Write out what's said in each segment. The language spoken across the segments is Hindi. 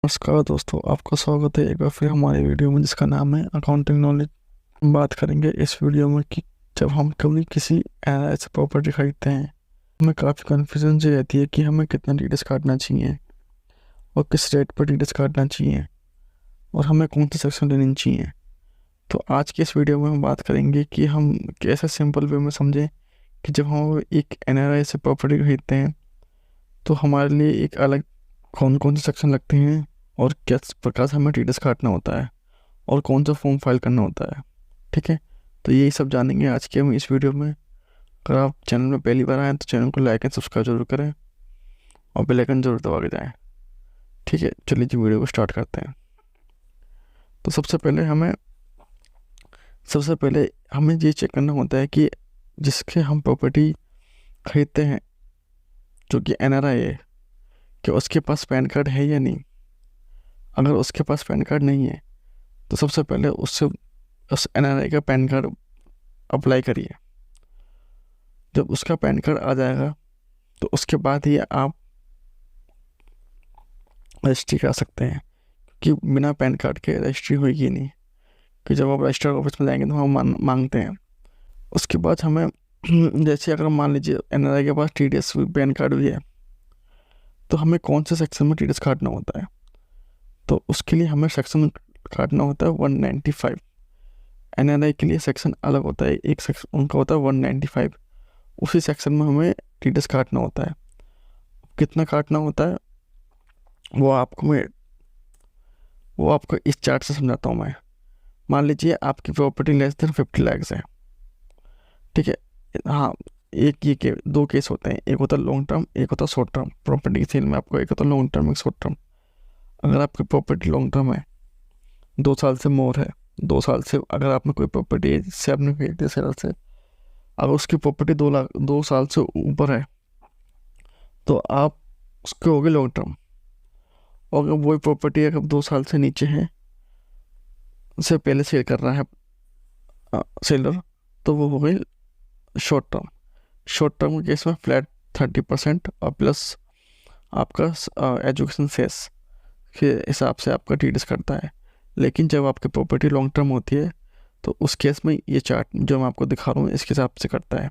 नमस्कार दोस्तों, आपका स्वागत है एक बार फिर हमारे वीडियो में जिसका नाम है अकाउंटिंग नॉलेज। बात करेंगे इस वीडियो में कि जब हम कभी किसी ऐसे प्रॉपर्टी खरीदते हैं, हमें काफ़ी कन्फ्यूजन सी रहती है कि हमें कितना डीटेल्स काटना चाहिए और किस रेट पर डीटेल्स काटना चाहिए और हमें कौन सी सेक्शन लेनी चाहिए। तो आज के इस वीडियो में हम बात करेंगे कि हम कैसे सिंपल वे में समझें कि जब हम एक NRI से प्रॉपर्टी खरीदते हैं तो हमारे लिए एक अलग कौन कौन से सेक्शन लगते हैं और किस प्रकार से हमें डिटेल्स काटना होता है और कौन सा फॉर्म फाइल करना होता है। ठीक है, तो यही सब जानेंगे आज के हम इस वीडियो में। अगर आप चैनल में पहली बार आएँ तो चैनल को लाइक एंड सब्सक्राइब जरूर करें और बेल आइकन जरूर दबा के जाएँ। ठीक है, चलिए जी वीडियो को स्टार्ट करते हैं। तो सबसे पहले हमें ये चेक करना होता है कि जिसके हम प्रॉपर्टी खरीदते हैं, जो कि NRI है, कि उसके पास पैन कार्ड है या नहीं। अगर उसके पास पैन कार्ड नहीं है तो सबसे पहले उससे उस NRI का पैन कार्ड अप्लाई करिए। जब उसका पैन कार्ड आ जाएगा तो उसके बाद ही आप रजिस्ट्री करा सकते हैं, कि बिना पैन कार्ड के रजिस्ट्री होगी नहीं। कि जब आप रजिस्टर ऑफिस में जाएंगे तो हम मांगते हैं। उसके बाद हमें जैसे अगर मान लीजिए NRI के पास TDS पैन कार्ड भी है तो हमें कौन से सेक्शन में TDS काटना होता है। तो उसके लिए हमें सेक्शन काटना होता है 195। NRI के लिए सेक्शन अलग होता है, एक सेक्शन उनका होता है 195। उसी सेक्शन में हमें TDS काटना होता है। कितना काटना होता है वो आपको इस चार्ट से समझाता हूँ मैं। मान लीजिए आपकी प्रॉपर्टी लेस देन 50 lakhs है। ठीक है, हाँ, दो केस होते हैं, एक होता है लॉन्ग टर्म, एक होता है शॉर्ट टर्म। प्रॉपर्टी सेल में आपको एक होता है लॉन्ग टर्म, एक शॉर्ट टर्म। अगर आपकी प्रॉपर्टी लॉन्ग टर्म है, 2 साल से मोर है, 2 साल से अगर आपने कोई प्रॉपर्टी से आपने खरीदी है सेलर से, अगर उसकी प्रॉपर्टी 2 साल से ऊपर है तो आप उसके हो गए लॉन्ग टर्म। और अगर वही प्रॉपर्टी अगर 2 साल से नीचे है, उससे पहले सेल कर रहा है सेलर, तो वो हो गई शॉर्ट टर्म। शॉर्ट टर्म के केस में फ्लैट 30% और प्लस आपका एजुकेशन सेस के हिसाब से आपका TDS करता है। लेकिन जब आपकी प्रॉपर्टी लॉन्ग टर्म होती है तो उस केस में ये चार्ट जो मैं आपको दिखा रहा हूँ इसके हिसाब से करता है।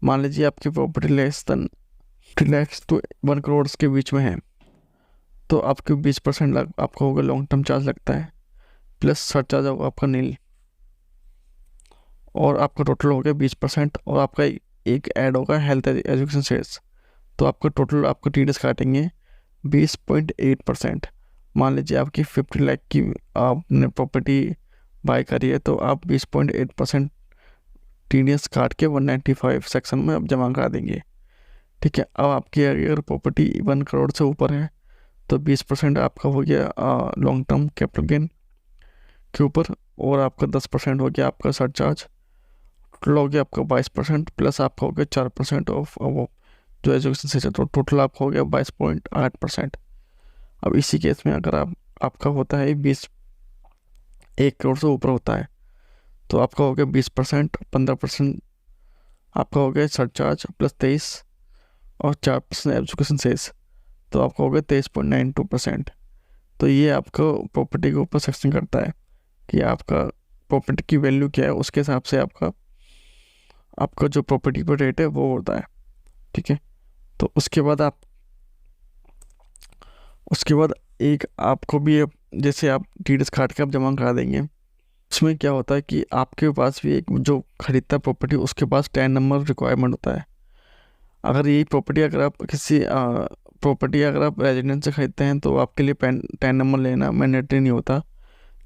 मान लीजिए आपकी property less than 50 lakhs to 1 crore के बीच में है, तो आपके 20% आपका होगा लॉन्ग टर्म चार्ज लगता है, प्लस सरचार्ज होगा आपका नील, और आपका टोटल हो गया 20%। और आपका एक ऐड होगा हेल्थ एजुकेशन सेस, तो आपका टोटल आपको TDS काटेंगे 20.8%। मान लीजिए आपकी 50 लाख की आपने प्रॉपर्टी बाय करी है तो आप 20.8% TDS काट के 195 सेक्शन में अब जमा करा देंगे। ठीक है, अब आपकी अगर प्रॉपर्टी 1 करोड़ से ऊपर है तो 20% आपका हो गया लॉन्ग टर्म कैपिटल गेन के ऊपर, और आपका 10% हो गया आपका सरचार्ज। टोटल हो गया आपका 22%, प्लस आपका हो गया 4% ऑफ वो जो एजुकेशन से, तो टोटल आपका हो गया 22.8%। अब इसी केस में अगर आपका होता है 1 करोड़ से ऊपर होता है तो आपका हो गया 20%, 15% आपका हो गया सरचार्ज, प्लस 23 और 4% एजुकेशन सेस, तो आपका हो गया 23.92%। तो ये आपका प्रॉपर्टी के ऊपर सेक्शन करता है कि आपका प्रॉपर्टी की वैल्यू क्या है, उसके हिसाब से आपका आपका जो प्रॉपर्टी पर रेट है वो होता है। ठीक है, तो उसके बाद एक आपको भी जैसे आप TDS काट के आप जमा करा देंगे, उसमें क्या होता है कि आपके पास भी एक जो खरीदता प्रॉपर्टी उसके पास 10 नंबर रिक्वायरमेंट होता है। अगर यही प्रॉपर्टी अगर आप रेजिडेंस से खरीदते हैं तो आपके लिए 10 नंबर लेना मैंडेटरी नहीं होता।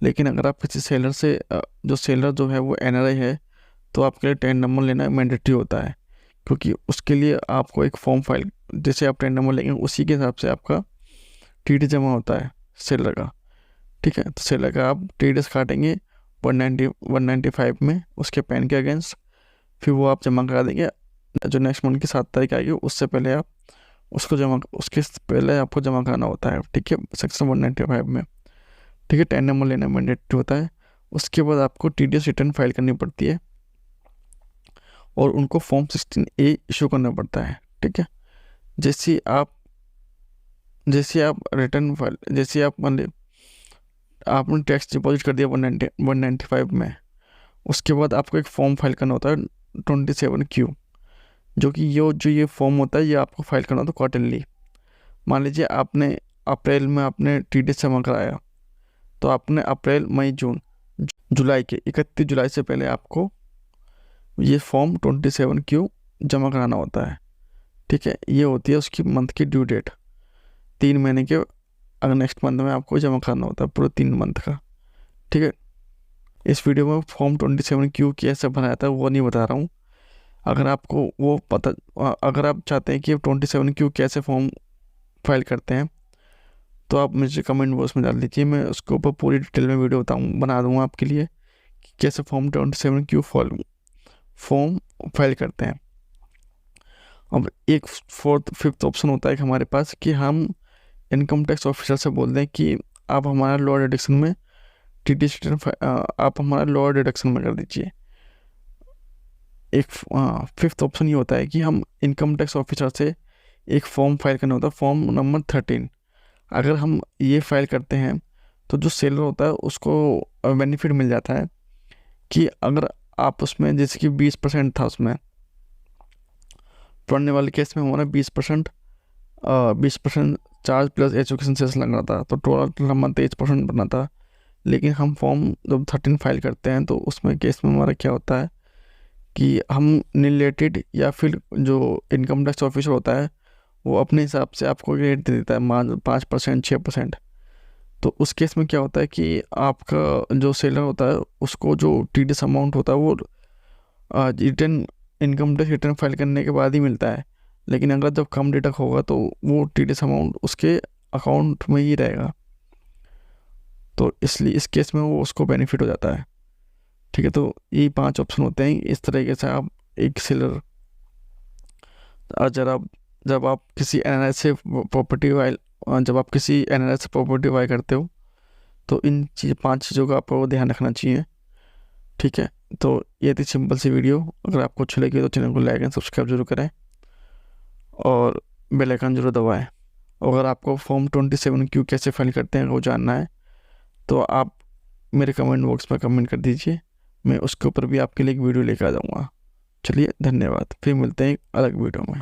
लेकिन अगर आप किसी सेलर से जो सेलर जो है वो NRI है तो आपके लिए 10 नंबर लेना मैंडेटरी होता है, क्योंकि उसके लिए आपको एक फॉर्म फाइल, जैसे आप 10 नंबर लेंगे उसी के हिसाब से आपका TDS जमा होता है सेलर का। ठीक है, तो सेलर का आप TDS काटेंगे 195 में उसके पैन के अगेंस्ट, फिर वो आप जमा करा देंगे। जो नेक्स्ट मंथ की 7 तारीख आएगी उससे पहले आप उसके पहले आपको जमा कराना होता है। ठीक है, सेक्शन 195 में। ठीक है, 10 नंबर लेना मैंडेटरी होता है। उसके बाद आपको TDS रिटर्न फाइल करनी पड़ती है और उनको फॉर्म 16A इशू करना पड़ता है। ठीक है, जैसे आप जैसे आप रिटर्न फाइल, जैसे आप मान ली आपने टैक्स डिपॉजिट कर दिया 195 में, उसके बाद आपको एक फॉर्म फाइल करना होता है 27Q, जो कि ये फॉर्म होता है, ये आपको फाइल करना होता है क्वार्टरली। मान लीजिए आपने अप्रैल में आपने TDS जमा कराया, तो आपने अप्रैल, मई, जून, जुलाई के 31 जुलाई से पहले आपको ये फॉर्म 27Q जमा कराना होता है। ठीक है, ये होती है उसकी मंथ की ड्यू डेट। 3 महीने के अगर नेक्स्ट मंथ में आपको जमा करना होता है पूरे 3 मंथ का। ठीक है, इस वीडियो में फॉर्म 27Q कैसे बनाया था वो नहीं बता रहा हूँ। अगर आपको वो पता, अगर आप चाहते हैं कि 27Q कैसे फॉर्म फाइल करते हैं, तो आप मुझे कमेंट बॉक्स में डाल दीजिए, मैं उसके ऊपर पूरी डिटेल में वीडियो बना दूँगा आपके लिए कि कैसे फॉर्म 27Q फॉर्म फाइल करते हैं। अब एक फिफ्थ ऑप्शन होता है कि हमारे पास कि हम इनकम टैक्स ऑफिसर से बोल दें कि आप हमारा लोअर डिडक्शन में TDS रिटर्न आप हमारा लोअर डिडक्शन में कर दीजिए। एक फिफ्थ ऑप्शन ये होता है कि हम इनकम टैक्स ऑफिसर से एक फॉर्म फाइल करना होता है, फॉर्म नंबर 13। अगर हम ये फाइल करते हैं तो जो सेलर होता है उसको बेनिफिट मिल जाता है कि अगर आप उसमें जैसे कि 20% था, उसमें पढ़ने वाले केस में हमारा 20% चार्ज प्लस एजुकेशन सेस लगना था, तो टोटल नंबर 23% बनना था। लेकिन हम फॉर्म जब 13 फाइल करते हैं तो उसमें केस में हमारा क्या होता है कि हम रिलेटेड या फिर जो इनकम टैक्स ऑफिसर होता है वो अपने हिसाब से आपको रेट दे देता है, मान 5%, 6%। तो उस केस में क्या होता है कि आपका जो सेलर होता है उसको जो TDS अमाउंट होता है वो return income tax return file करने के बाद ही मिलता है। लेकिन अगर जब कम डिडक्ट होगा तो वो TDS अमाउंट उसके अकाउंट में ही रहेगा, तो इसलिए इस केस में वो उसको बेनिफिट हो जाता है। ठीक है, तो ये 5 ऑप्शन होते हैं। इस तरीके से आप एक सेलर, जब आप किसी NRI से प्रॉपर्टी वाई जब आप किसी NRI से प्रॉपर्टी बाय करते हो तो इन 5 चीज़ों का आपको ध्यान रखना चाहिए। ठीक है, तो ये थी सिंपल सी वीडियो। अगर आपको अच्छी लगी तो चैनल को लाइक एंड सब्सक्राइब जरूर करें और बेल आइकन जरूर दबाएं। अगर आपको फॉर्म 27Q कैसे फाइल करते हैं वो जानना है तो आप मेरे कमेंट बॉक्स में कमेंट कर दीजिए, मैं उसके ऊपर भी आपके लिए एक वीडियो लेकर आ जाऊँगा। चलिए, धन्यवाद, फिर मिलते हैं एक अलग वीडियो में।